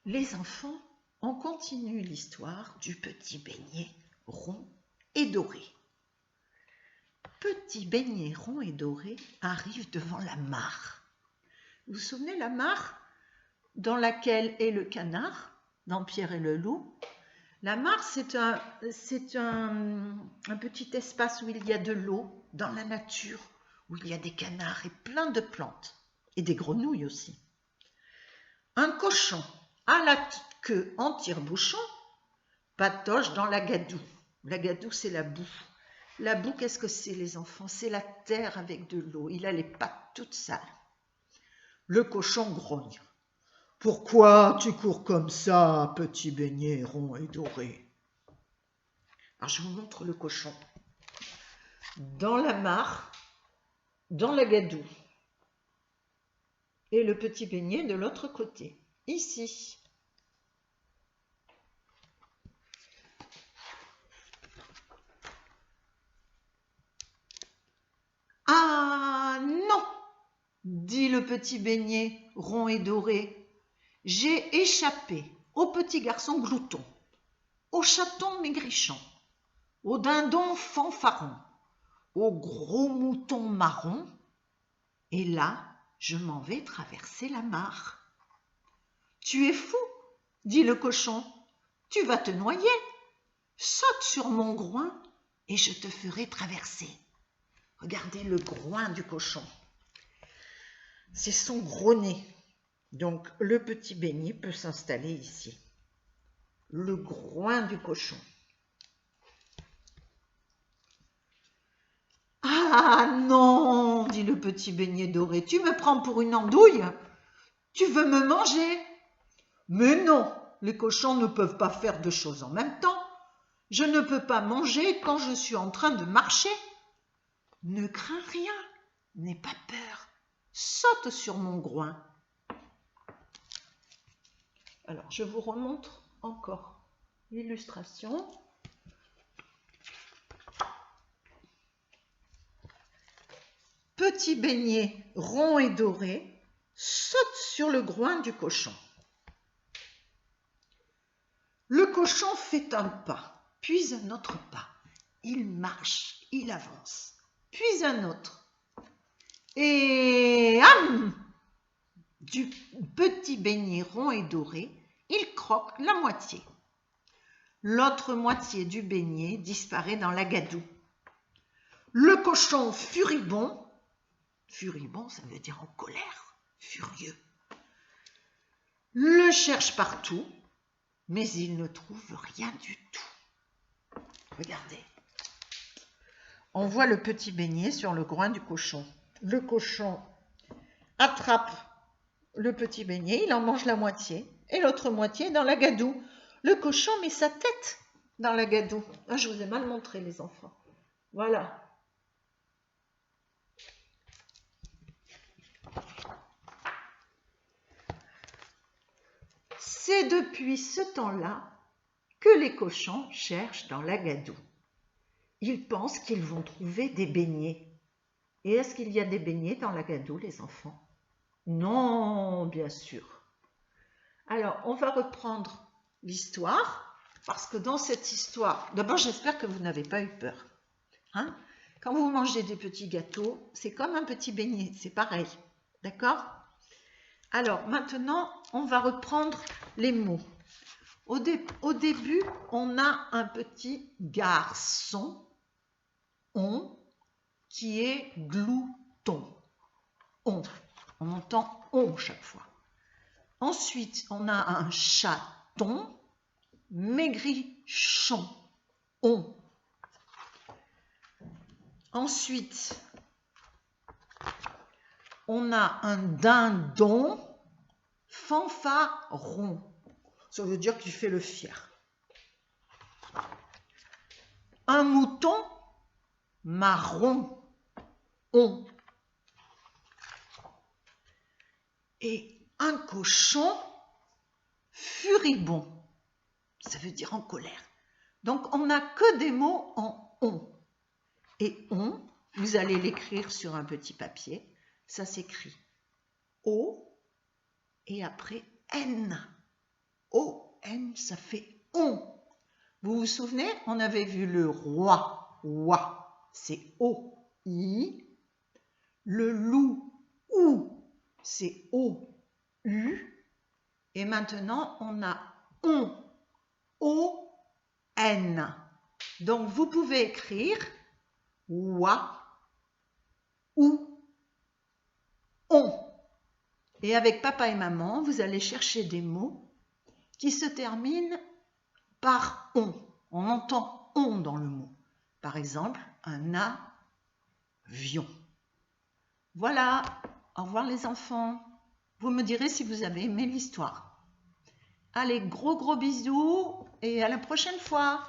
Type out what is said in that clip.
Les enfants, on continue l'histoire du petit beignet rond et doré. Petit beignet rond et doré arrive devant la mare. Vous vous souvenez la mare dans laquelle est le canard, dans Pierre et le loup? La mare, c'est un petit espace où il y a de l'eau dans la nature, où il y a des canards et plein de plantes, et des grenouilles aussi. Un cochon à la queue en tire-bouchon patoche dans la gadoue. La gadoue, c'est la boue. La boue, qu'est-ce que c'est, les enfants? C'est la terre avec de l'eau. Il a les pattes toutes sales. Le cochon grogne. « Pourquoi tu cours comme ça, petit beignet rond et doré ?» Alors, je vous montre le cochon. Dans la mare, dans la gadoue. Et le petit beignet de l'autre côté. Ici. Ah non, dit le petit beignet rond et doré. J'ai échappé au petit garçon glouton, au chaton maigrichon, au dindon fanfaron, au gros mouton marron, et là, je m'en vais traverser la mare. Tu es fou, dit le cochon, tu vas te noyer. Saute sur mon groin et je te ferai traverser. Regardez le groin du cochon. C'est son gros nez. Donc, le petit beignet peut s'installer ici. Le groin du cochon. Ah non, dit le petit beignet doré, tu me prends pour une andouille? Tu veux me manger? Mais non, les cochons ne peuvent pas faire deux choses en même temps. Je ne peux pas manger quand je suis en train de marcher. Ne crains rien, n'aie pas peur, saute sur mon groin. Alors, je vous remontre encore l'illustration. Petit beignet rond et doré saute sur le groin du cochon. Le cochon fait un pas, puis un autre pas. Il marche, il avance, puis un autre. Et du petit beignet rond et doré, il croque la moitié. L'autre moitié du beignet disparaît dans la gadoue. Le cochon furibond, ça veut dire en colère, furieux, le cherche partout, mais il ne trouve rien du tout. Regardez. On voit le petit beignet sur le groin du cochon. Le cochon attrape le petit beignet, il en mange la moitié, et l'autre moitié dans la gadoue. Le cochon met sa tête dans la gadoue. Ah, je vous ai mal montré, les enfants. Voilà. C'est depuis ce temps-là que les cochons cherchent dans la gadoue. Ils pensent qu'ils vont trouver des beignets. Et est-ce qu'il y a des beignets dans la gadoue, les enfants? Non, bien sûr. Alors, on va reprendre l'histoire, parce que dans cette histoire, d'abord, j'espère que vous n'avez pas eu peur. Hein? Quand vous mangez des petits gâteaux, c'est comme un petit beignet, c'est pareil. D'accord? Alors, maintenant, on va reprendre les mots. Au début, on a un petit garçon, qui est glouton. On entend on chaque fois. Ensuite, on a un chaton, maigrichon, on. Ensuite, on a un dindon, fanfaron. Ça veut dire qu'il fait le fier. Un mouton, marron, on. Et un cochon, furibond. Ça veut dire en colère. Donc, on n'a que des mots en on. Et on, vous allez l'écrire sur un petit papier. Ça s'écrit O et après N. O-N, ça fait on. Vous vous souvenez, on avait vu le roi, wa, c'est O-I. Le loup, ou, c'est O-U. Et maintenant, on a on, O-N. Donc, vous pouvez écrire wa, ou, on. Et avec papa et maman, vous allez chercher des mots qui se terminent par on. On entend on dans le mot. Par exemple, un avion. Voilà. Au revoir les enfants. Vous me direz si vous avez aimé l'histoire. Allez, gros bisous et à la prochaine fois.